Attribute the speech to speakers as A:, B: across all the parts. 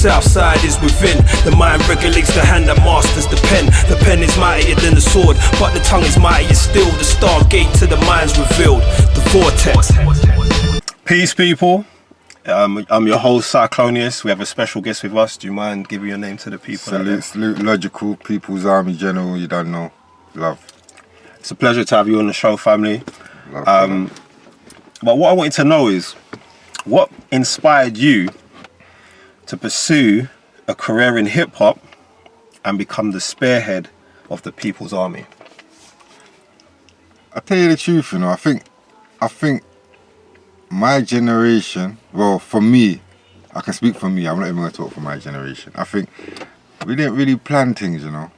A: south side is within. The mind regulates the hand that masters the pen. The pen is mightier than the sword, but the tongue is mightier still. The stargate to the mind's revealed. The vortex. Peace, people. I'm your host, Cyclonious. We have a special guest with us. Do you mind giving your name to the people?
B: Salute, logical, People's Army General, you don't know. Love.
A: It's a pleasure to have you on the show, family. Love. But what I wanted to know is, what inspired you to pursue a career in hip-hop and become the spearhead of the People's Army?
B: I tell you the truth, you know, I think my generation, well, for me, I can speak for me, I'm not even going to talk for my generation. I think we didn't really plan things, you know.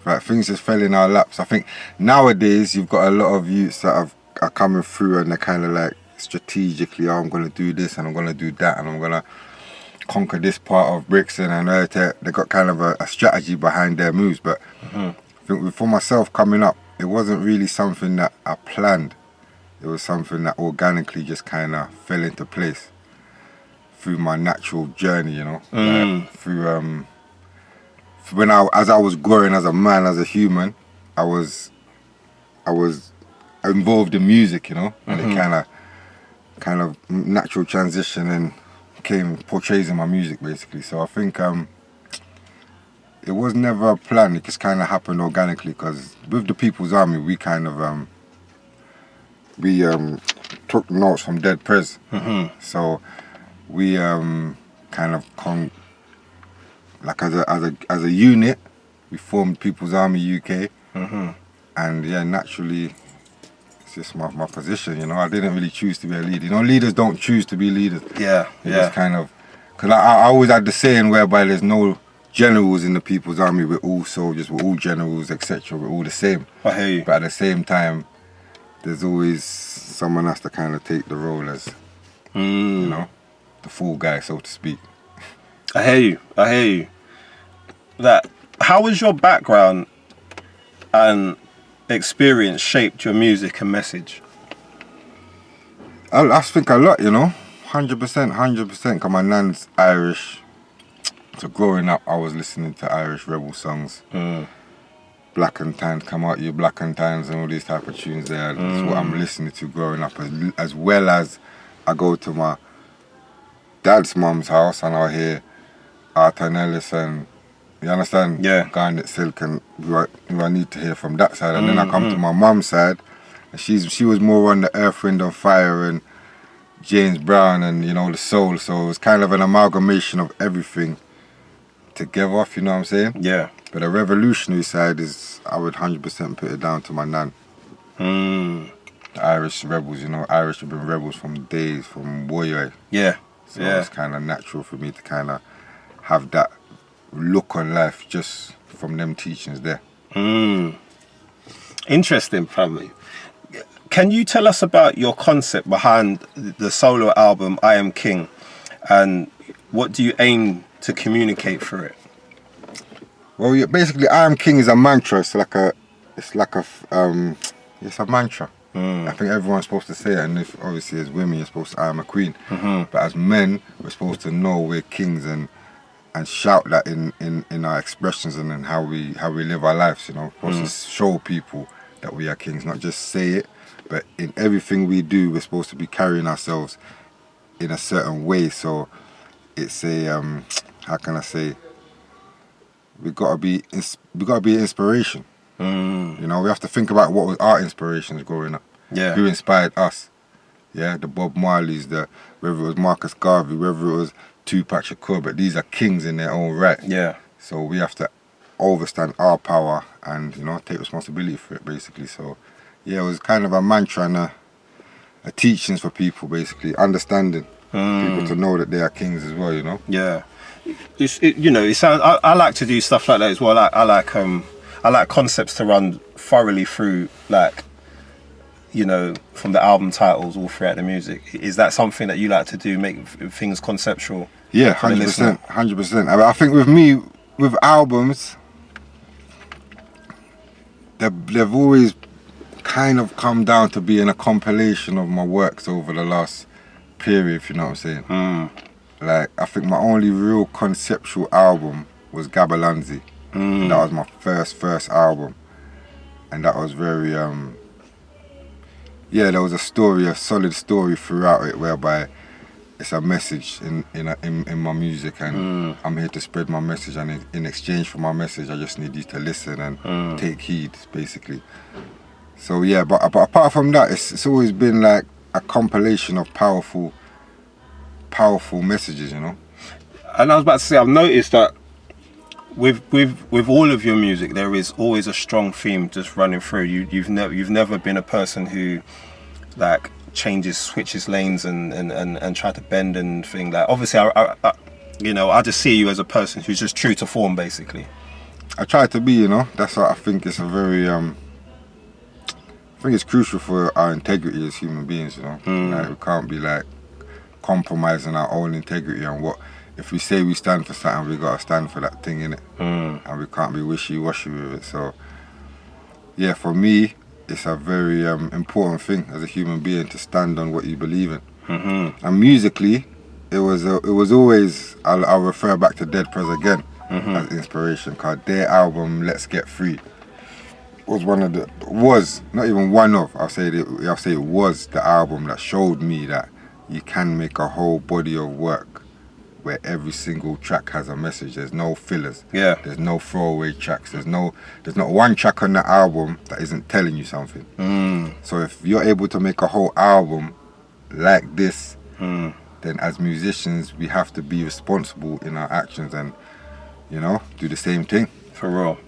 B: Right, things just fell in our laps. I think nowadays you've got a lot of youths that are coming through and they're kind of like strategically, oh, I'm going to do this and I'm going to do that and I'm going to conquer this part of Brixton, and they got kind of a strategy behind their moves. But I think for myself coming up, it wasn't really something that I planned. It was something that organically just kind of fell into place through my natural journey, you know. Through as I was growing as a man, as a human, I was involved in music, you know, and it kind of natural transition and came portrays in my music basically. So I think it was never a plan. It just kind of happened organically because with the People's Army, we kind of took notes from Dead Prez. So we kind of like as a unit, we formed People's Army UK, and yeah, naturally, it's just my position. You know, I didn't really choose to be a leader. You know, leaders don't choose to be leaders.
A: Yeah.
B: Just kind of, because I always had the saying whereby there's no generals in the People's Army. We're all soldiers. We're all generals, etc. We're all the same.
A: I hear you.
B: But at the same time, there's always someone has to kind of take the role as, you know, the fall guy, so to speak.
A: I hear you. That, how was your background and experience shaped your music and message?
B: I think a lot, you know, 100%, because my nan's Irish. So growing up, I was listening to Irish rebel songs. Black and Tans, Come Out You Black and Tans, and all these type of tunes there. That's what I'm listening to growing up, as well as I go to my dad's mum's house and I'll hear Arthur Nellis and, you understand?
A: Yeah.
B: Garnet Silk and who I need to hear from that side. And then I come to my mum's side, and she was more on the Earth, Wind and Fire and James Brown and, you know, the soul. So it was kind of an amalgamation of everything together, if you know what I'm saying? Yeah. But the revolutionary side is, I would 100% put it down to my nan. The Irish rebels, you know, Irish have been rebels from warrior. Yeah. So it's kind of natural for me to kind of have that look on life just from them teachings there.
A: Interesting, family. Can you tell us about your concept behind the solo album I Am King, and what do you aim to communicate through it?
B: Well, yeah, basically, I Am King is a mantra. It's a mantra. I think everyone's supposed to say it, and if obviously as women you're supposed to, I am a queen. But as men, we're supposed to know we're kings and shout that in our expressions and in how we live our lives. You know, we're supposed to show people that we are kings, not just say it, but in everything we do, we're supposed to be carrying ourselves in a certain way. So it's a how can I say? We gotta be an inspiration. You know, we have to think about what was our inspirations growing up. Yeah. Who inspired us? Yeah, the Bob Marleys, whether it was Marcus Garvey, whether it was Tupac Shakur, but these are kings in their own right. Yeah. So we have to understand our power and, you know, take responsibility for it, basically. So yeah, it was kind of a mantra and a teachings for people, basically, understanding people to know that they are kings as well, you know. Yeah.
A: You know, it sounds. I like to do stuff like that as well. I like concepts to run thoroughly through, like, you know, from the album titles all throughout the music. Is that something that you like to do, make things conceptual?
B: Yeah, 100%, 100%. I think with me, with albums, they've always kind of come down to being a compilation of my works over the last period, if you know what I'm saying. Like, I think my only real conceptual album was Gabalanzi. And that was my first album. And that was very, yeah, there was a story, a solid story throughout it, whereby it's a message in my music, and I'm here to spread my message, and in exchange for my message, I just need you to listen and take heed, basically. So yeah, but apart from that, it's always been like a compilation of powerful messages, you know.
A: And I was about to say, I've noticed that with all of your music, there is always a strong theme just running through. You've never been a person who like switches lanes and try to bend and thing. Like, obviously, I just see you as a person who's just true to form, basically.
B: I try to be, you know. That's what I think. It's a very I think it's crucial for our integrity as human beings, you know. Like, we can't be like compromising our own integrity, and what if we say we stand for something, we gotta stand for that thing, innit? And we can't be wishy-washy with it. So yeah, for me, it's a very important thing as a human being to stand on what you believe in. And musically, it was always, I'll refer back to Dead Prez again as inspiration, because their album Let's Get Free was not even one of, I'll say it was the album that showed me that you can make a whole body of work where every single track has a message. There's no fillers.
A: Yeah.
B: There's no throwaway tracks. There's not one track on the album that isn't telling you something. So if you're able to make a whole album like this, then as musicians, we have to be responsible in our actions and, you know, do the same thing.
A: For real.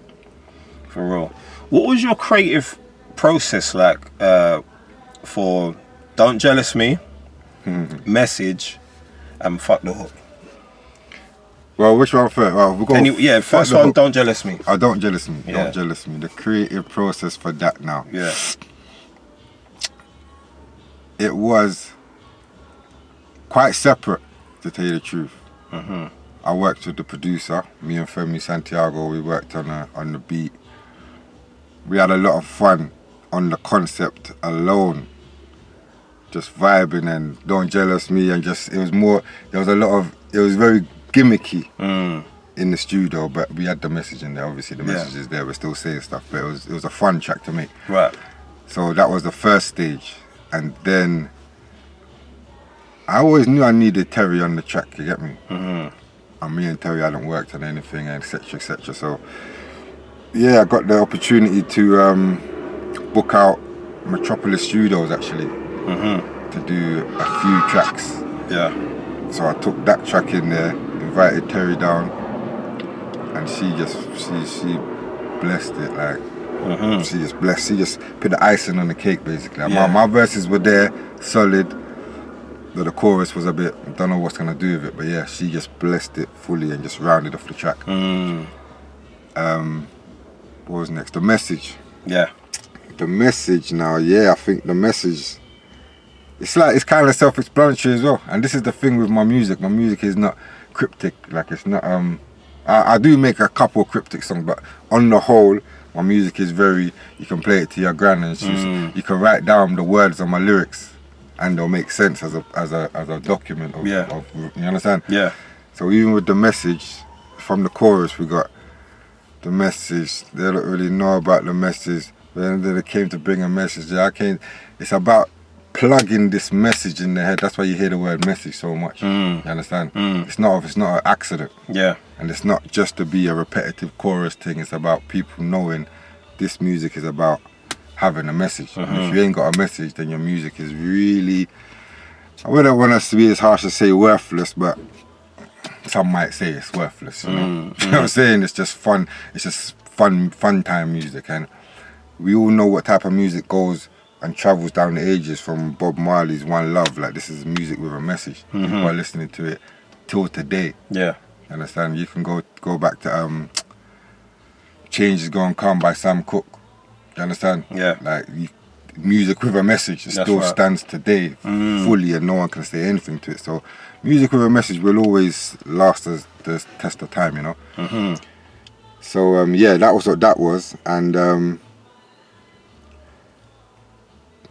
A: What was your creative process like for Don't Jealous Me, Message, and Fuck the Hook?
B: Well, which one first? Well, we'll go
A: first one, Don't Jealous Me.
B: Oh, Don't Jealous Me.
A: Yeah.
B: Don't Jealous Me. The creative process for that now.
A: Yeah.
B: It was quite separate, to tell you the truth. I worked with the producer, me and Femi Santiago. We worked on the beat. We had a lot of fun on the concept alone, just vibing and Don't Jealous Me, and just it was very gimmicky in the studio, but we had the message in there. Obviously, the message is there. We're still saying stuff, but it was a fun track to make.
A: Right.
B: So that was the first stage, and then I always knew I needed Terry on the track. You get me? And me and Terry hadn't worked on anything, etc., etc. So yeah, I got the opportunity to book out Metropolis Studios actually to do a few tracks.
A: Yeah.
B: So I took that track in there, invited Terry down, and she blessed it. Like she just put the icing on the cake, basically. Like, my verses were there, solid, but the chorus was a bit, I don't know what's gonna do with it, but yeah, she just blessed it fully and just rounded off the track. What was next? The Message.
A: Yeah.
B: The Message now, I think the message, it's kind of self-explanatory as well. And this is the thing with my music. My music is not cryptic. Like, it's not. I do make a couple of cryptic songs, but on the whole, my music is very. You can play it to your gran, and you can write down the words on my lyrics, and they'll make sense as a document of, you understand?
A: Yeah.
B: So even with the message, from the chorus, we got the message. They don't really know about the message. But then they came to bring a message. It's about plugging this message in their head. That's why you hear the word message so much. You understand? It's not an accident.
A: Yeah.
B: And it's not just to be a repetitive chorus thing. It's about people knowing this music is about having a message. And if you ain't got a message, then your music is really, I wouldn't want us to be as harsh as say worthless, but some might say it's worthless. You know, you know what I'm saying? It's just fun. It's just fun time music, and we all know what type of music goes and travels down the ages, from Bob Marley's One Love. Like, this is music with a message. People are listening to it till today.
A: Yeah.
B: You understand? You can go back to Change Is Gonna Come by Sam Cooke. You understand?
A: Yeah.
B: Like, music with a message, it still stands today fully, and no one can say anything to it. So music with a message will always last as the test of time, you know? So that was what that was. And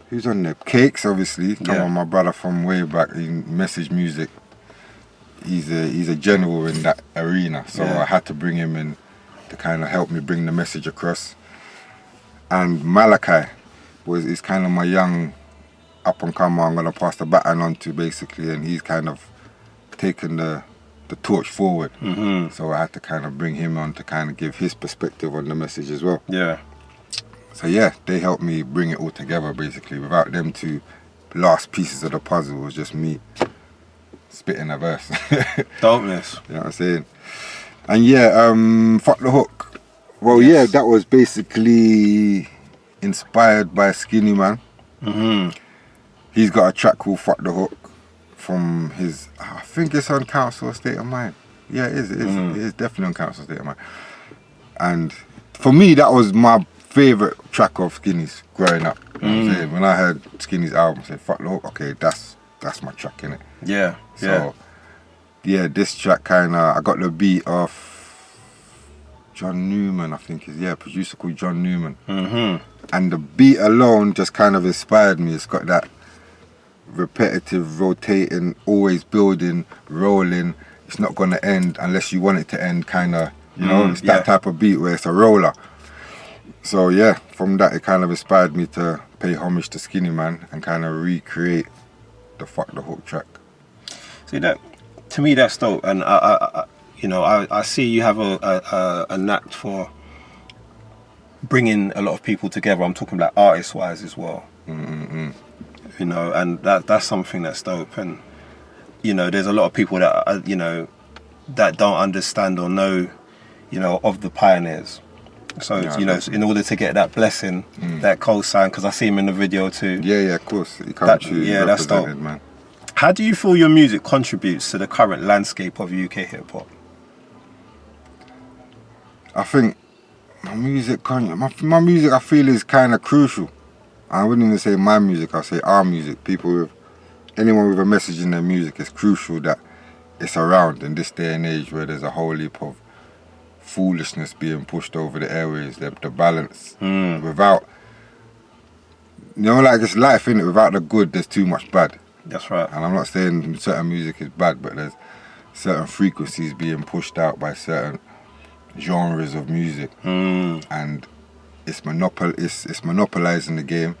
B: who's on there? Cakes, obviously. Come on, my brother from way back in message music. he's a general in that arena. So
A: Yeah.
B: I had to bring him in to kind of help me bring the message across. And Malachi is kind of my young up and comer. I'm gonna pass the baton on to basically, and he's kind of taken the torch forward. So I had to kind of bring him on to kind of give his perspective on the message as well.
A: Yeah.
B: So yeah, they helped me bring it all together basically. Without them two last pieces of the puzzle, it was just me spitting a verse.
A: Dopeness.
B: You know what I'm saying? And yeah, Fuck the Hook. Well,
A: Yes.
B: yeah, that was basically inspired by Skinny Man. He's got a track called Fuck the Hook from his, I think it's on Council State of Mind. Yeah, it is. It is definitely on Council State of Mind. And for me, that was my favourite track of Skinny's growing up. You know what I'm saying? When I heard Skinny's album, I said, Fuck the Hook, okay, that's my track, innit?
A: Yeah.
B: So, yeah, this track kind of, I got the beat off John Newman, I think is, a producer called John Newman. And the beat alone just kind of inspired me. It's got that repetitive, rotating, always building, rolling. It's not going to end unless you want it to end, kind of, you know? It's that type of beat where it's a roller. So, yeah, from that, it kind of inspired me to pay homage to Skinny Man and kind of recreate the Fuck the Hook track.
A: See, that, to me, that's dope. And I see you have a knack for bringing a lot of people together. I'm talking about artist-wise as well. You know, and that's something that's dope. And you know, there's a lot of people that that don't understand or know, of the pioneers. So in order to get that blessing, that cosign, because I see him in the video too.
B: Yeah, of course. He come to
A: that's dope,
B: man.
A: How do you feel your music contributes to the current landscape of UK hip hop?
B: I think my music, I feel is kind of crucial. I wouldn't even say my music, I'll say our music. Anyone with a message in their music, it's crucial that it's around in this day and age where there's a whole heap of foolishness being pushed over the airways, the balance. Without, like it's life, innit? Without the good, there's too much bad.
A: That's right.
B: And I'm not saying certain music is bad, but there's certain frequencies being pushed out by certain genres of music, and it's monopolizing the game.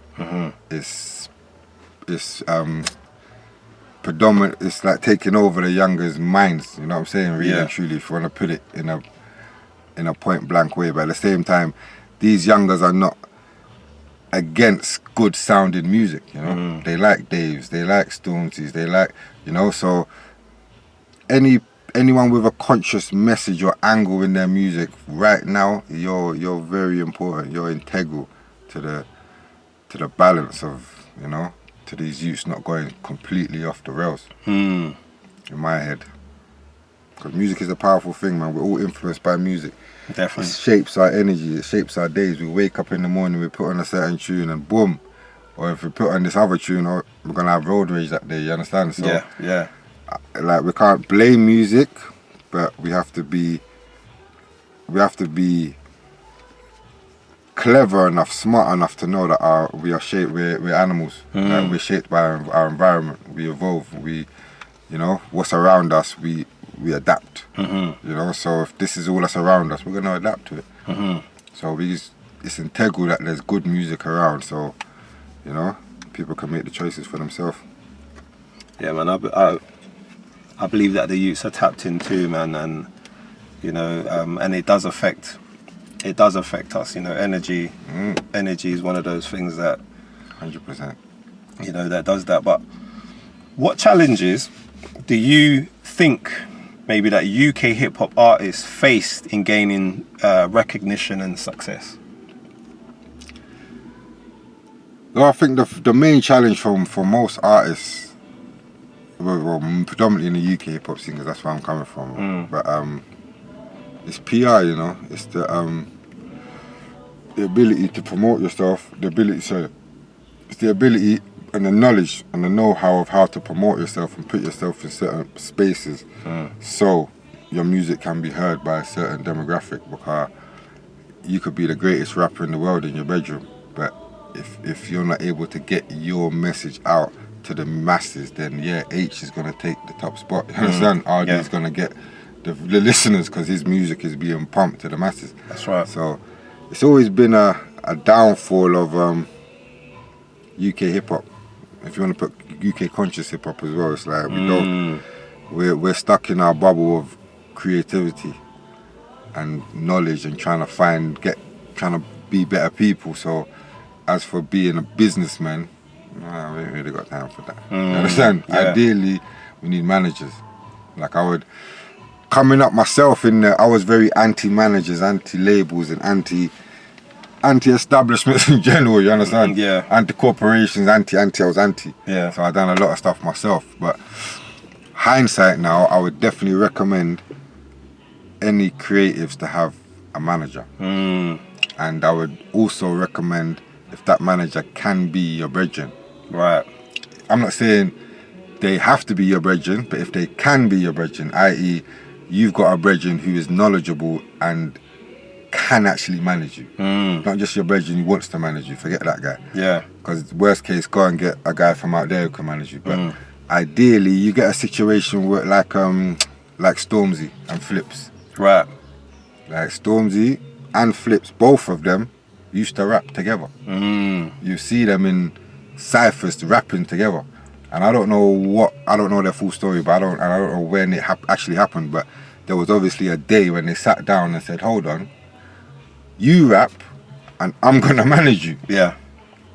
B: It's predominant. It's like taking over the youngers' minds. You know what I'm saying? Really and truly, if you want to put it in a point blank way. But at the same time, these youngers are not against good sounding music. They like Daves, they like Stormzy's, they like so anyone with a conscious message or angle in their music right now, you're very important. You're integral to the balance of, to these youths not going completely off the rails. In my head. Because music is a powerful thing, man. We're all influenced by music.
A: Definitely.
B: It shapes our energy, it shapes our days. We wake up in the morning, we put on a certain tune and boom. Or if we put on this other tune, we're going to have road rage that day, you understand? So,
A: yeah.
B: Like, we can't blame music, but we have to be clever enough, smart enough to know that we're animals. Like, we're shaped by our environment. We evolve. What's around us, we adapt. So if this is all that's around us, we're gonna adapt to it. So it's integral that there's good music around. So people can make the choices for themselves.
A: Yeah, man. I believe that the youths are tapped in too, man, and and it does affect us. Energy is one of those things that
B: 100%.
A: That does that. But what challenges do you think maybe that UK hip hop artists faced in gaining recognition and success?
B: Well, I think the main challenge for most artists, well, predominantly in the UK hip hop scene, because that's where I'm coming from. But it's PR, It's the ability to promote yourself, it's the ability and the knowledge and the know-how of how to promote yourself and put yourself in certain spaces so your music can be heard by a certain demographic. Because you could be the greatest rapper in the world in your bedroom, but if you're not able to get your message out to the masses, then yeah, H is gonna take the top spot. You understand? RD is gonna get the listeners because his music is being pumped to the masses.
C: That's right.
B: So it's always been a downfall of UK hip hop. If you want to put UK conscious hip hop as well, it's like we're stuck in our bubble of creativity and knowledge and trying to be better people. So as for being a businessman, nah, we ain't really got time for that. You understand?
C: Yeah.
B: Ideally, we need managers. Like coming up myself I was very anti-managers, anti-labels and anti-establishments in general, you understand?
C: Yeah.
B: Anti-corporations, I was anti.
C: Yeah.
B: So I done a lot of stuff myself. But hindsight now, I would definitely recommend any creatives to have a manager. And I would also recommend if that manager can be your brethren.
C: Right.
B: I'm not saying they have to be your brethren, but if they can be your brethren, i.e. you've got a brethren who is knowledgeable and can actually manage you. Not just your brethren who wants to manage you, forget that guy.
C: Yeah.
B: Because worst case, go and get a guy from out there who can manage you. But ideally, you get a situation where like Stormzy and Flips.
C: Right.
B: Like Stormzy and Flips, both of them used to rap together. You see them in cyphers rapping together. And I don't know their full story, but I don't know when it actually happened, but there was obviously a day when they sat down and said, hold on, you rap and I'm gonna manage you.
C: Yeah.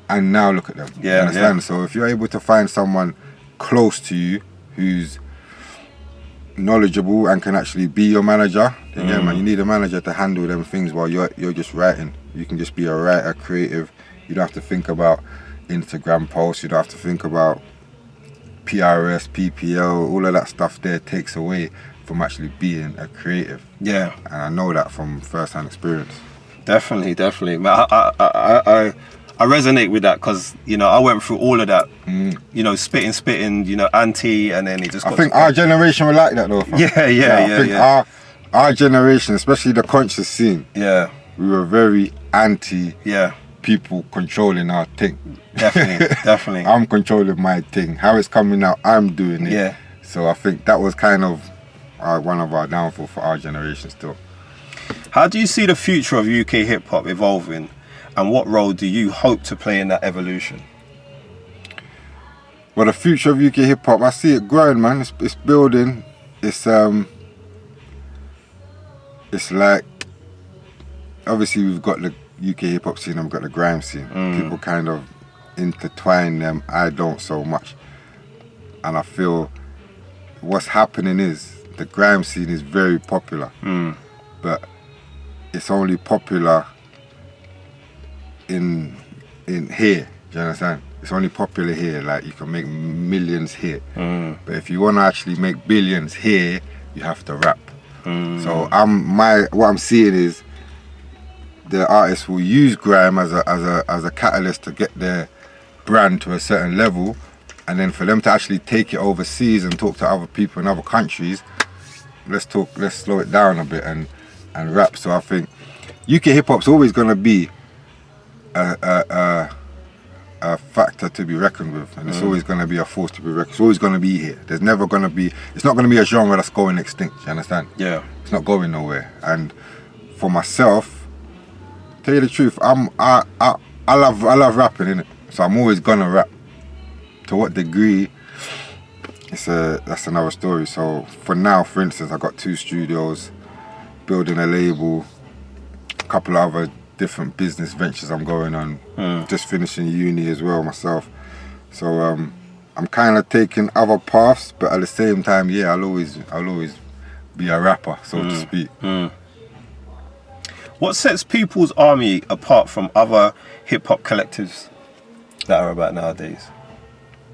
B: And now look at them.
C: Yeah,
B: you understand?
C: yeah.
B: So if you're able to find someone close to you who's knowledgeable and can actually be your manager, then yeah, man, you need a manager to handle them things while you're just writing. You can just be a writer, creative. You don't have to think about Instagram posts. You don't have to think about PRS, PPL, all of that stuff there takes away from actually being a creative.
C: Yeah.
B: And I know that from first-hand experience.
C: Definitely. But I resonate with that because, you know, I went through all of that, you know, spitting, you know, anti, and then it just got
B: I think our generation were like that though. Fam.
C: Yeah.
B: I think our generation, especially the conscious scene, we were very anti people controlling our thing.
C: Definitely.
B: I'm controlling my thing. How it's coming out, I'm doing it.
C: Yeah.
B: So I think that was kind of one of our downfall for our generation still.
C: How do you see the future of UK hip hop evolving, and what role do you hope to play in that evolution?
B: Well, the future of UK hip hop, I see it growing, man. It's building. It's like, obviously we've got the UK hip hop scene and we've got the grime scene. People kind of intertwine them. I don't so much. And I feel what's happening is the grime scene is very popular, but it's only popular in here. Do you understand? It's only popular here. Like you can make millions here, but if you want to actually make billions here, you have to rap. So what I'm seeing is the artists will use grime as a catalyst to get their brand to a certain level, and then for them to actually take it overseas and talk to other people in other countries, let's slow it down a bit and rap. So I think UK hip hop's always gonna be a factor to be reckoned with, and it's always gonna be a force to be reckoned. It's always gonna be here. It's not gonna be a genre that's going extinct. You understand?
C: Yeah.
B: It's not going nowhere. And for myself, tell you the truth, I love rapping, innit? So I'm always gonna rap. To what degree? That's another story. So for now, for instance, I got 2 studios, building a label, a couple of other different business ventures I'm going on. Just finishing uni as well myself. So I'm kind of taking other paths, but at the same time, yeah, I'll always be a rapper, so to speak.
C: What sets People's Army apart from other hip hop collectives that are about nowadays?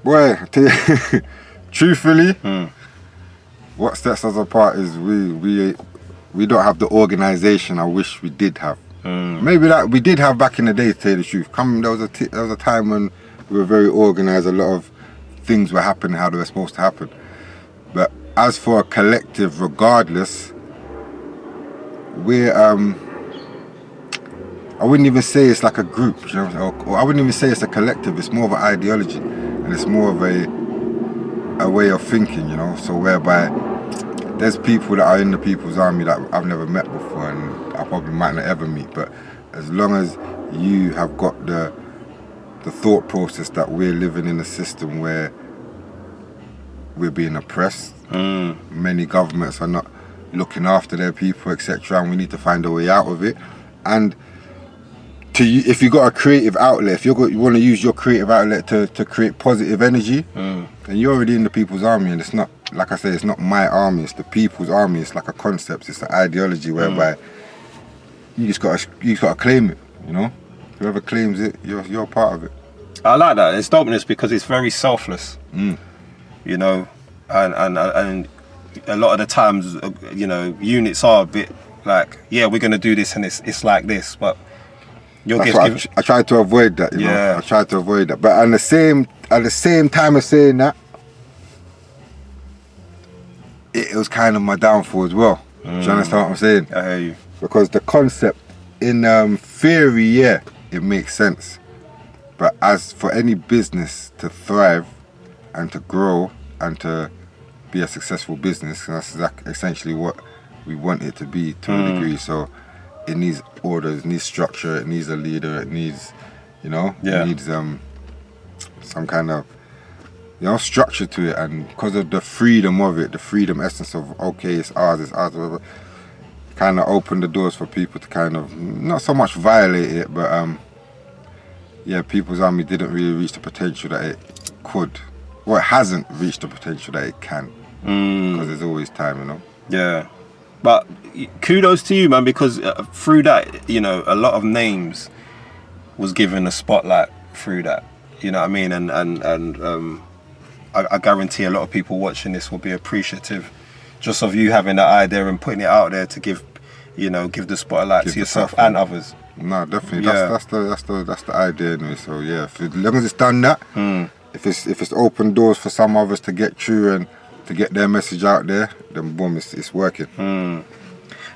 B: Boy, I tell you, truthfully, what sets us apart is we don't have the organisation I wish we did have. Maybe that we did have back in the day, to tell you the truth. There was a time when we were very organised. A lot of things were happening how they were supposed to happen. But as for a collective, regardless, we're I wouldn't even say it's like a group, you know, or I wouldn't even say it's a collective. It's more of an ideology, and and it's more of a way of thinking, you know. So whereby there's people that are in the People's Army that I've never met before, and I probably might not ever meet. But as long as you have got the thought process that we're living in a system where we're being oppressed, many governments are not looking after their people, etc., and we need to find a way out of it. And if you've got a creative outlet, if you want to use your creative outlet to create positive energy, then you're already in the People's Army. And it's not, like I say, it's not my army, it's the People's Army. It's like a concept, it's an ideology whereby you just gotta claim it, you know. Whoever claims it, you're part of it.
C: I like that. It's dopeness because it's very selfless, you know, and a lot of the times, you know, units are a bit like, yeah, we're gonna do this and it's like this, but I
B: try to avoid that, you know. I try to avoid that, but at the same time of saying that, it was kind of my downfall as well. Do you understand what I'm saying?
C: I hear you.
B: Because the concept in theory, yeah, it makes sense, but as for any business to thrive and to grow and to be a successful business, that's essentially what we want it to be to a degree. So it needs orders, it needs structure, it needs a leader, it needs, you know, it needs some kind of, you know, structure to it. And because of the freedom of it, the freedom essence of, okay, it's ours, whatever, kind of opened the doors for people to kind of not so much violate it, but yeah, People's Army didn't really reach the potential that it could. Well, it hasn't reached the potential that it can, because there's always time, you know.
C: Yeah, but kudos to you, man, because through that, you know, a lot of names was given a spotlight through that. You know what I mean? And I guarantee a lot of people watching this will be appreciative just of you having that idea and putting it out there to give the spotlight to yourself and others.
B: No, definitely. Yeah. That's the idea anyway. So yeah, as long as it's done that, if it's open doors for some others to get through and to get their message out there, then boom, it's working.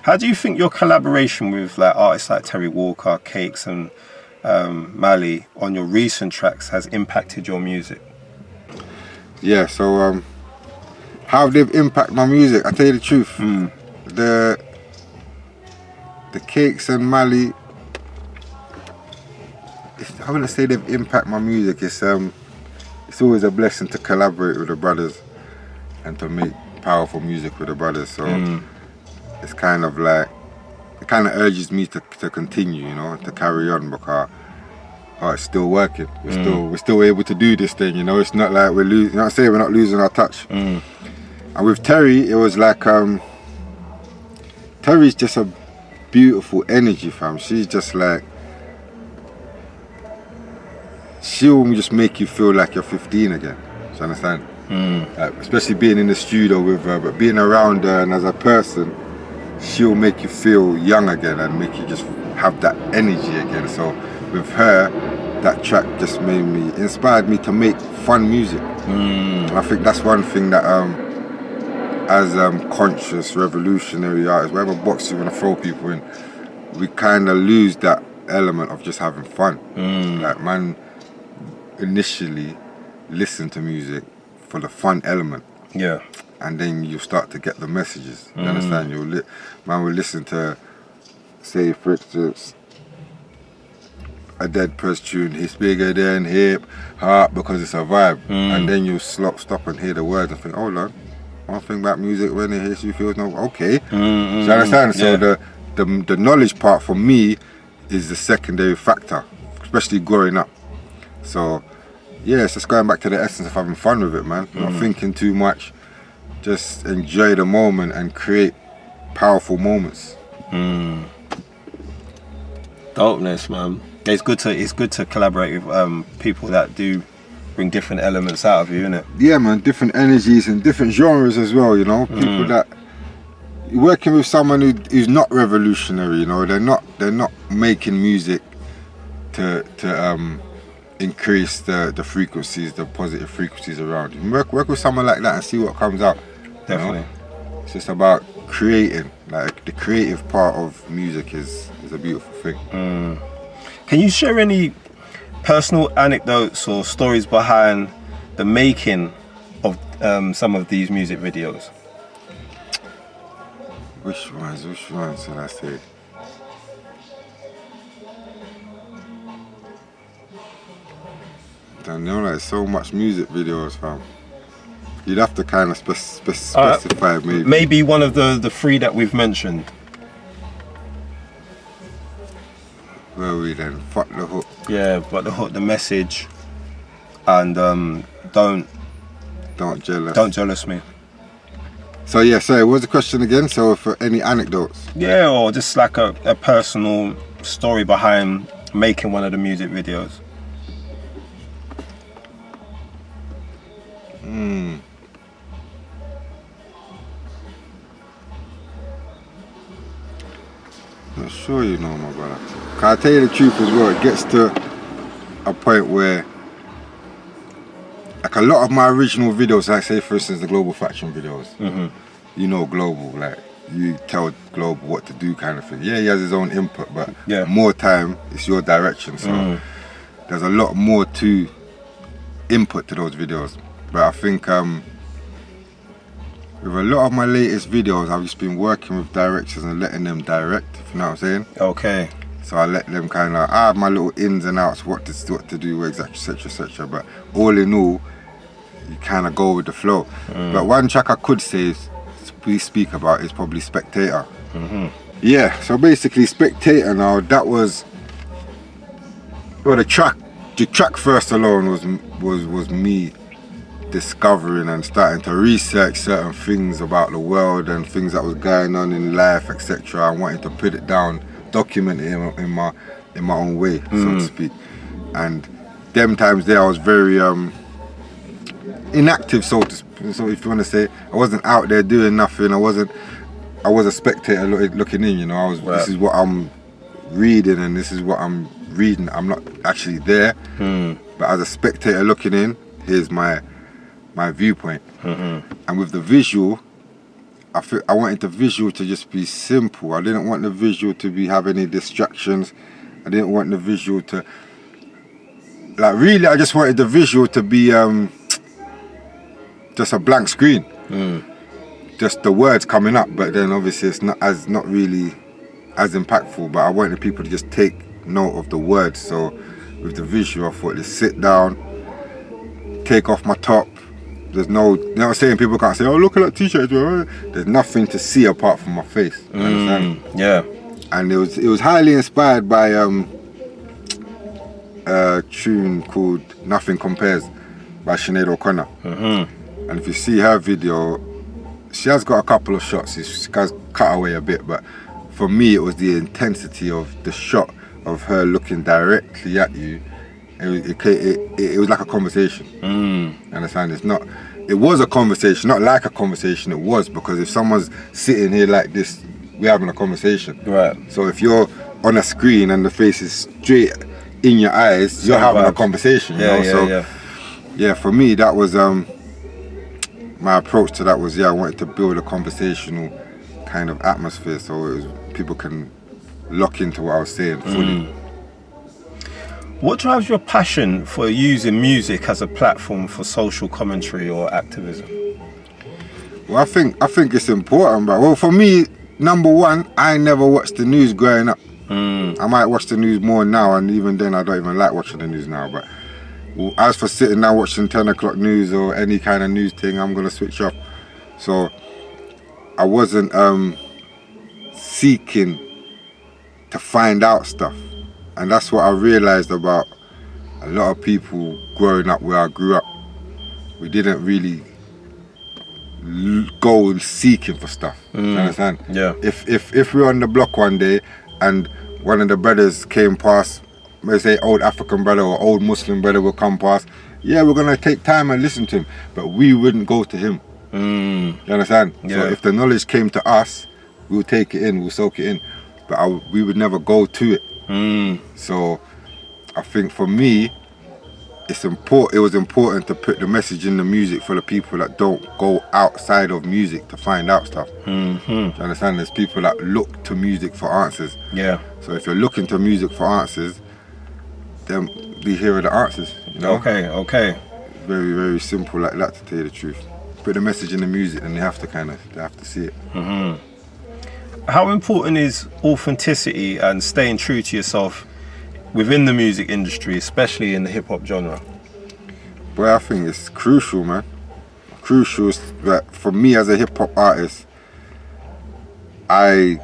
C: How do you think your collaboration with like artists like Terry Walker, Cakes, and Mali on your recent tracks has impacted your music?
B: Yeah, so how they've impacted my music, I tell you the truth. The Cakes and Mali, I wouldn't say they've impacted my music. It's always a blessing to collaborate with the brothers and to make powerful music with the brothers. So it's kind of like, it kind of urges me to continue, you know, to carry on, because it's still working. We're still able to do this thing, you know. It's not like we're losing. You know what I'm saying? We're not losing our touch. And with Terry, it was like Terry's just a beautiful energy, fam. She's just like, she'll just make you feel like you're 15 again. Do you understand? Especially being in the studio with her, but being around her and as a person, she'll make you feel young again and make you just have that energy again. So with her, that track just inspired me to make fun music. I think that's one thing that as conscious, revolutionary artists, whatever box you want to throw people in, we kind of lose that element of just having fun. Like, man initially listen to music for the fun element. Yeah. And then you start to get the messages. You understand? Man will listen to, say for instance, a Dead Press tune, it's bigger than hip hop, because it's a vibe. And then you stop and hear the words and think, hold on, one thing about music, when it hits you, feels no, okay. Do you understand? So the knowledge part for me is the secondary factor, especially growing up. So yeah, it's just going back to the essence of having fun with it, man. Not thinking too much, just enjoy the moment and create powerful moments.
C: Dopeness, man. It's good to collaborate with people that do bring different elements out of you, innit? Yeah,
B: man, different energies and different genres as well, you know. People that, you're working with someone who's not revolutionary, you know. They're not making music to increase the frequencies, the positive frequencies around you. Work with someone like that and see what comes out.
C: Definitely.
B: You know? It's just about creating. Like, the creative part of music is a beautiful thing.
C: Can you share any personal anecdotes or stories behind the making of some of these music videos?
B: Which ones should I say? Damn, you know, like so much music videos, fam. You'd have to kind of specify maybe.
C: Maybe one of the three that we've mentioned.
B: Where are we then? Fuck the hook.
C: Yeah, but the hook, the message, and don't jealous me.
B: So yeah, sorry, what was the question again? So for any anecdotes?
C: Yeah, or just like a personal story behind making one of the music videos.
B: Not sure, you know, my brother. Can I tell you the truth as well? It gets to a point where, like, a lot of my original videos, like say for instance the Global Faction videos, you know, Global, like you tell Global what to do kind of thing. Yeah, he has his own input, but more time it's your direction. So there's a lot more to input to those videos. But I think with a lot of my latest videos, I've just been working with directors and letting them direct, if you know what I'm saying.
C: Okay.
B: So I let them kind of, I have my little ins and outs, what to do, etc, etc. But all in all, you kind of go with the flow. But one track I could say we speak about is probably Spectator. Yeah, so basically Spectator now, that was, well, the track first alone was me discovering and starting to research certain things about the world and things that was going on in life, etc. and wanting to put it down, document it in my own way, so to speak. And them times there I was very inactive, so if you want to say. I wasn't out there doing nothing. I was a spectator looking in, you know. This is what I'm reading and this is what I'm reading. I'm not actually there, but as a spectator looking in, here's my viewpoint. And with the visual, I wanted the visual to just be simple. I didn't want the visual to have any distractions. I didn't want the visual to, like, really, I just wanted the visual to be just a blank screen. Just the words coming up, but then obviously it's not really as impactful, but I wanted people to just take note of the words. So with the visual, I thought, just sit down, take off my top. There's no, you know what I'm saying? People can't say, oh, look at that t-shirt. There's nothing to see apart from my face. You understand?
C: Yeah.
B: And it was highly inspired by a tune called Nothing Compares by Sinead O'Connor. And if you see her video, she has got a couple of shots. She has cut away a bit, but for me, it was the intensity of the shot of her looking directly at you. It was like a conversation. You understand? It was a conversation, not like a conversation. It was, because if someone's sitting here like this, we're having a conversation. Right. So if you're on a screen and the face is straight in your eyes, you're having a conversation. You know? Yeah, for me, that was my approach to that was, I wanted to build a conversational kind of atmosphere so people can lock into what I was saying fully.
C: What drives your passion for using music as a platform for social commentary or activism?
B: Well, I think it's important, but well, for me, number one, I never watched the news growing up. I might watch the news more now, and even then I don't even like watching the news now. But as for sitting down watching 10 o'clock news or any kind of news thing, I'm gonna switch off. So I wasn't seeking to find out stuff. And that's what I realised about a lot of people growing up where I grew up. We didn't really go seeking for stuff. You understand? Yeah. If we're on the block one day and one of the brothers came past, let's say old African brother or old Muslim brother will come past, we're gonna take time and listen to him, but we wouldn't go to him. You understand? Yeah. So if the knowledge came to us, we'll take it in, we'll soak it in, but we would never go to it. So I think for me, it was important to put the message in the music for the people that don't go outside of music to find out stuff. Do you understand? There's people that look to music for answers. Yeah. So if you're looking to music for answers, then be here are the answers. You know?
C: Okay.
B: very, very simple like that, to tell you the truth. Put the message in the music and they have to see it.
C: How important is authenticity and staying true to yourself within the music industry, especially in the hip hop genre?
B: Well, I think it's crucial, man. Crucial is that for me as a hip hop artist, I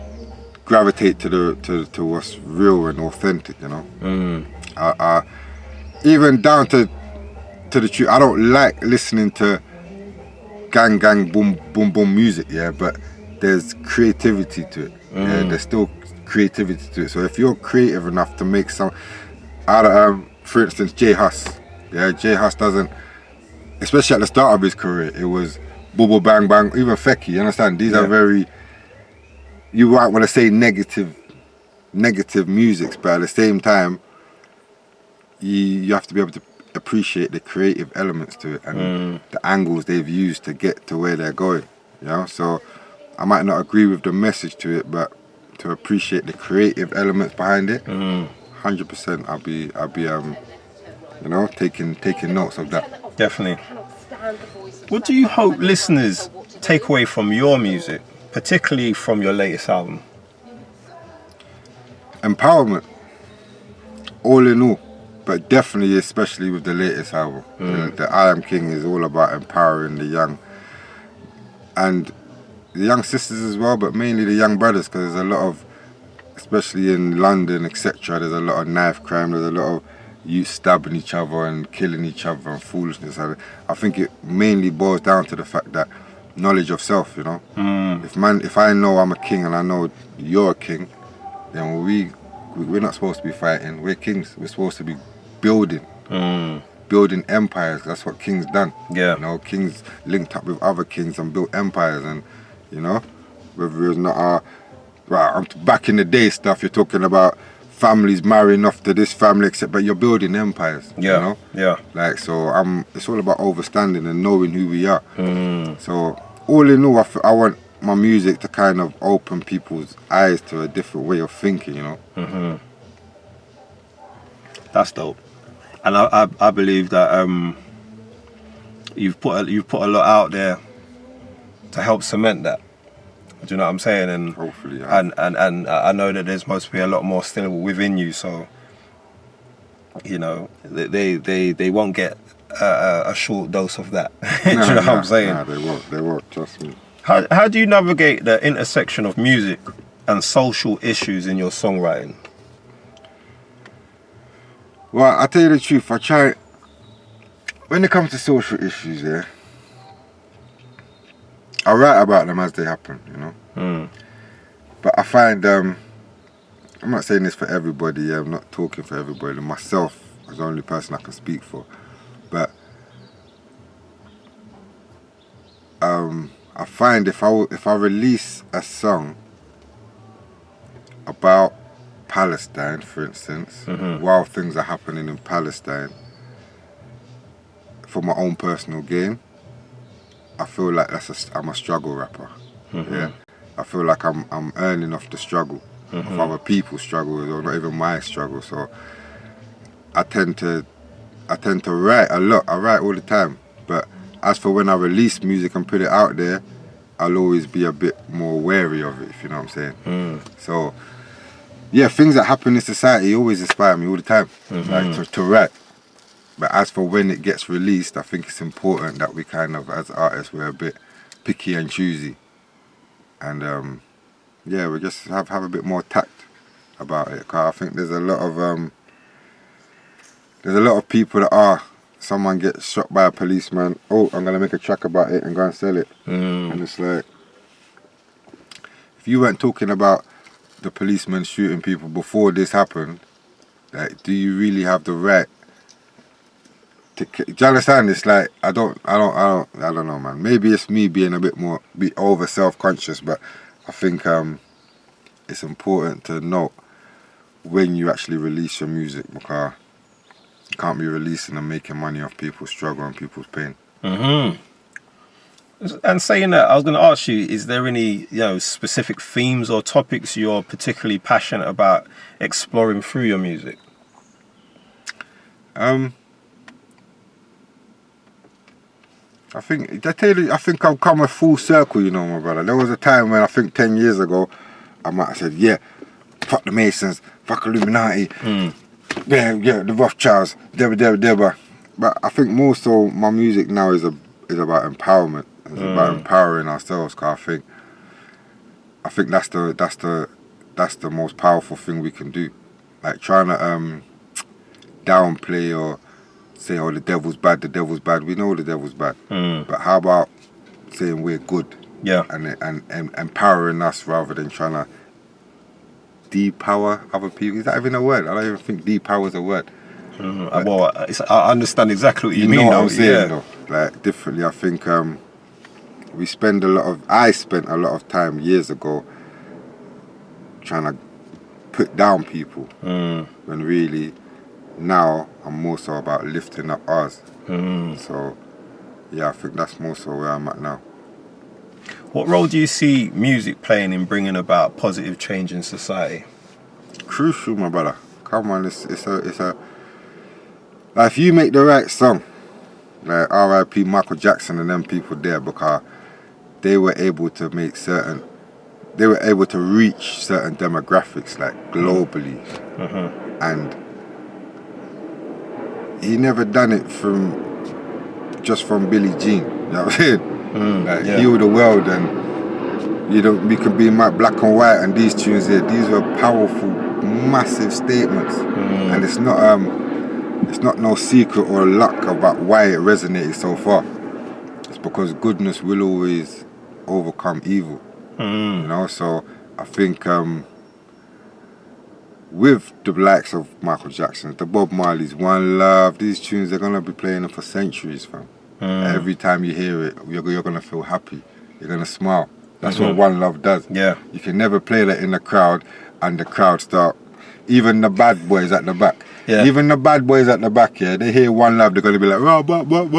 B: gravitate to what's real and authentic, you know. Even down to the truth, I don't like listening to gang boom boom boom music, yeah, but there's creativity to it. Yeah, there's still creativity to it. So if you're creative enough to make some out of for instance, J Hus. Yeah, J Hus doesn't, especially at the start of his career, it was bubble bang bang, even Fecky, you understand? These are very, you might want to say negative musics, but at the same time, you have to be able to appreciate the creative elements to it and the angles they've used to get to where they're going, you know? So I might not agree with the message to it, but to appreciate the creative elements behind it, 100% I'll be you know, taking notes of that.
C: Definitely. What do you hope listeners take away from your music, particularly from your latest album?
B: Empowerment, all in all, but definitely especially with the latest album. The I Am King is all about empowering the young and the young sisters as well, but mainly the young brothers, because there's a lot of, especially in London, etc., there's a lot of knife crime, there's a lot of youth stabbing each other and killing each other and foolishness. I think it mainly boils down to the fact that knowledge of self, you know. If I know I'm a king and I know you're a king, then we're not supposed to be fighting. We're kings. We're supposed to be building empires. That's what kings done.
C: Yeah.
B: You know, kings linked up with other kings and built empires, and you know, whether it's not our back in the day stuff, you're talking about families marrying off to this family, except but you're building empires.
C: Yeah.
B: You know?
C: Yeah.
B: Like, so it's all about understanding and knowing who we are. So all in all, I want my music to kind of open people's eyes to a different way of thinking, you know.
C: That's dope. And I believe that you've put a lot out there to help cement that. Do you know what I'm saying? And
B: hopefully, yeah.
C: And I know that there's supposed to be a lot more still within you, so you know they won't get a short dose of that. Do you know what I'm saying?
B: Nah, they won't, trust me.
C: How do you navigate the intersection of music and social issues in your songwriting?
B: Well, I tell you the truth, I try, when it comes to social issues, yeah, I write about them as they happen, you know. But I find, I'm not saying this for everybody, yeah, I'm not talking for everybody, myself as the only person I can speak for, but I find if I release a song about Palestine, for instance, while things are happening in Palestine, for my own personal gain, I feel like I'm a struggle rapper. Yeah, I feel like I'm earning off the struggle of other people's struggle, or not even my struggle. So I tend to write a lot. I write all the time. But as for when I release music and put it out there, I'll always be a bit more wary of it, if you know what I'm saying. So yeah, things that happen in society always inspire me all the time, like to write. But as for when it gets released, I think it's important that we kind of, as artists, we're a bit picky and choosy. And yeah, we just have a bit more tact about it. Cause I think there's a lot of people that someone gets shot by a policeman, oh, I'm gonna make a track about it and go and sell it. And it's like, if you weren't talking about the policeman shooting people before this happened, like, do you really have the right to, do you understand? It's like, I don't know, man. Maybe it's me being a bit over self-conscious, but I think it's important to note when you actually release your music, because you can't be releasing and making money off people's struggle and people's pain.
C: And saying that, I was going to ask you, is there any specific themes or topics you're particularly passionate about exploring through your music?
B: I think I've come a full circle, you know, my brother. There was a time when I think 10 years ago, I might have said, yeah, fuck the Masons, fuck Illuminati, yeah, the Rothschilds, Deba. But I think more so my music now is about empowerment. It's about empowering ourselves. Cause I think that's the most powerful thing we can do. Like trying to downplay or say, oh, the devil's bad. We know the devil's bad. But how about saying we're good?
C: Yeah.
B: And empowering us rather than trying to depower other people. Is that even a word? I don't even think depower is a word.
C: Well, I understand exactly what you mean.
B: Know what
C: though.
B: I'm saying, though. Like differently, I think I spent a lot of time years ago trying to put down people when really now I'm more so about lifting up ours. So yeah, I think that's more so where I'm at now.
C: What role do you see music playing in bringing about positive change in society?
B: Crucial, my brother. Come on, it's a like if you make the right song, like R.I.P. Michael Jackson and them people there, because they were able to reach certain demographics, like globally, and he never done it just from Billie Jean. You know what I'm saying? Heal the world, and we can be black and white, and these tunes here, these were powerful, massive statements, and it's not no secret or luck about why it resonated so far. It's because goodness will always overcome evil. You know, so I think with the likes of Michael Jackson, the Bob Marleys, One Love, these tunes, they're gonna be playing them for centuries, fam. Every time you hear it, you're gonna feel happy. You're gonna smile. That's what One Love does. Yeah. You can never play that in the crowd and the crowd start. Even the bad boys at the back. Yeah. Even the bad boys at the back, yeah, they hear One Love, they're gonna be like, oh, what, One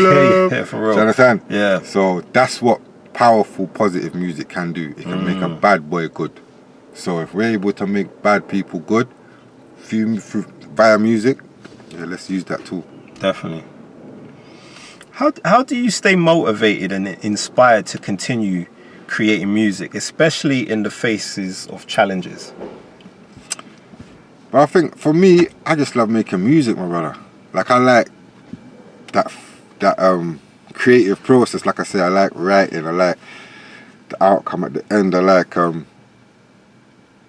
B: Love.
C: Yeah, for real.
B: Do you understand?
C: Yeah.
B: So that's what powerful, positive music can do. It can make a bad boy good. So if we're able to make bad people good via music, yeah, let's use that tool.
C: Definitely. How do you stay motivated and inspired to continue creating music, especially in the faces of challenges?
B: But I think for me, I just love making music, my brother. Like I like that creative process. Like I say, I like writing. I like the outcome at the end. I like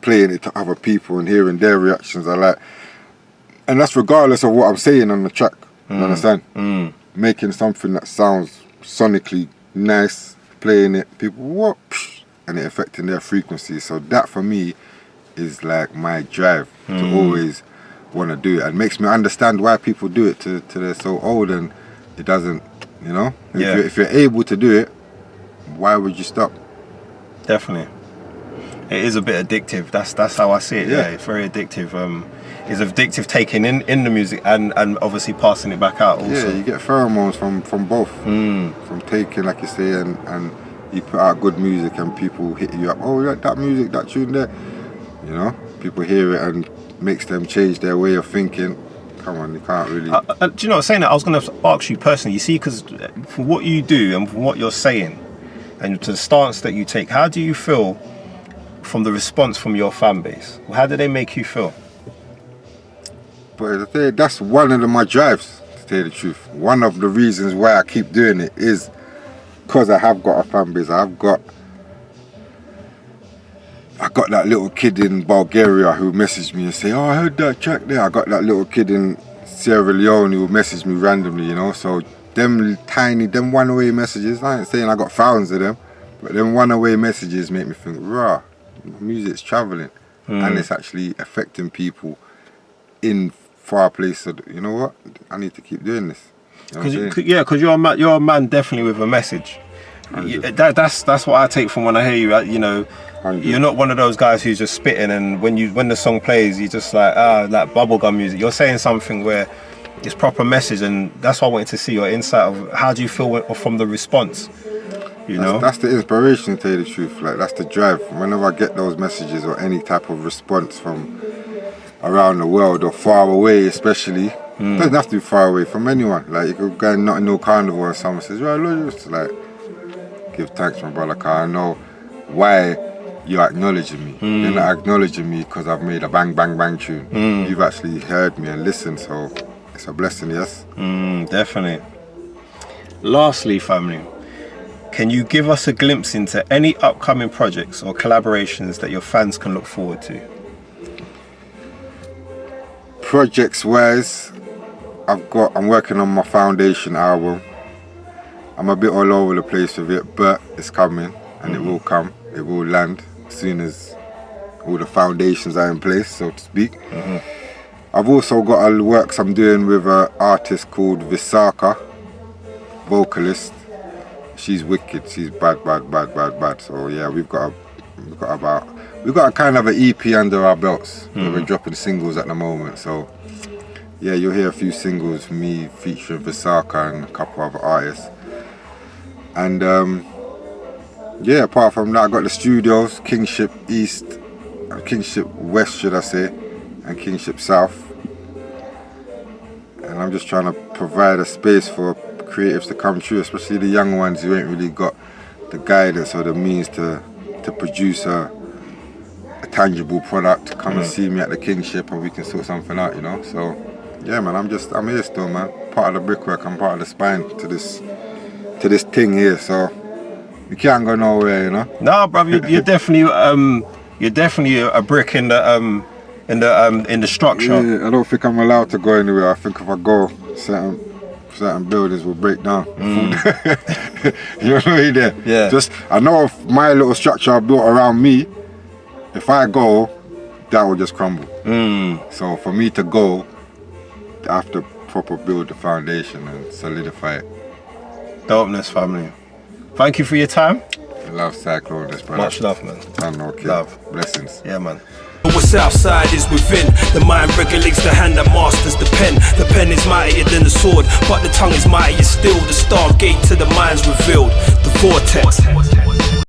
B: playing it to other people and hearing their reactions. And that's regardless of what I'm saying on the track. You understand? Making something that sounds sonically nice, playing it, people what, and it affecting their frequency. So that for me is like my drive to always want to do it, and makes me understand why people do it to they're so old and it doesn't, you know. If you're able to do it, why would you stop?
C: Definitely. It is a bit addictive. That's how I see it. Yeah, it's very addictive. It's addictive taking in the music and obviously passing it back out also.
B: Yeah, you get pheromones from both. From taking, like you say, and you put out good music and people hit you up. Oh, that music, that tune there. You know, people hear it and makes them change their way of thinking. Come on, you can't really.
C: Do you know, saying that, I was going to ask you personally. You see, because for what you do and for what you're saying, and to the stance that you take, how do you feel from the response from your fan base? How do they make you feel?
B: But that's one of my drives, to tell you the truth. One of the reasons why I keep doing it is because I have got a fan base. I got that little kid in Bulgaria who messaged me and say, oh, I heard that track there. I got that little kid in Sierra Leone who messaged me randomly, you know. So them one-way messages, I ain't saying I got thousands of them, but them one-way messages make me think, rah, music's traveling and it's actually affecting people in far places. You know what? I need to keep doing this.
C: Because you're a man definitely with a message. That's what I take from when I hear you. You know, 100. You're not one of those guys who's just spitting, and when the song plays, you just like bubblegum music. You're saying something where it's proper message, and that's why I wanted to see your insight of how do you feel from the response. That's the inspiration, to tell you the truth. Like that's the drive. Whenever I get those messages or any type of response from around the world or far away, especially,
B: It doesn't have to be far away from anyone. Like, you could go and not no carnival and someone says, well, look, just like, give thanks, my brother, because I know why you're acknowledging me. You're not acknowledging me because I've made a bang, bang, bang tune. You've actually heard me and listened, so it's a blessing, yes?
C: Definitely. Lastly, family, can you give us a glimpse into any upcoming projects or collaborations that your fans can look forward to?
B: Projects wise, I'm working on my foundation album. I'm a bit all over the place with it, but it's coming and it will come. It will land as soon as all the foundations are in place, so to speak. I've also got a works I'm doing with an artist called Visaka, vocalist. She's wicked. She's bad. So yeah, we've got a kind of an EP under our belts. We're dropping singles at the moment. So yeah, you'll hear a few singles from me featuring Visaka and a couple of other artists. And yeah, apart from that, I got the studios, Kingship East, Kingship West, should I say, and Kingship South. And I'm just trying to provide a space for creatives to come true, especially the young ones who ain't really got the guidance or the means to produce a tangible product. Come and see me at the Kingship and we can sort something out, you know. So yeah, man, I'm here still, man. Part of the brickwork, I'm part of the spine to this thing here, so you can't go nowhere, you know.
C: No, bro, you're definitely a brick in the structure.
B: Yeah, I don't think I'm allowed to go anywhere. I think if I go, certain buildings will break down. You know what I mean?
C: Yeah.
B: Just, I know if my little structure I built around me, if I go, that will just crumble. So for me to go, I have to proper build the foundation and solidify it.
C: Dopeness, family. Thank you for your time.
B: Love Cyclonious, brother.
C: Much love, man.
B: I know, kid.
C: Love.
B: Blessings.
C: Yeah, man.
A: What's outside is within. The mind regulates the hand that masters the pen. The pen is mightier than the sword, but the tongue is mightier still. The stargate to the mind's revealed. The vortex.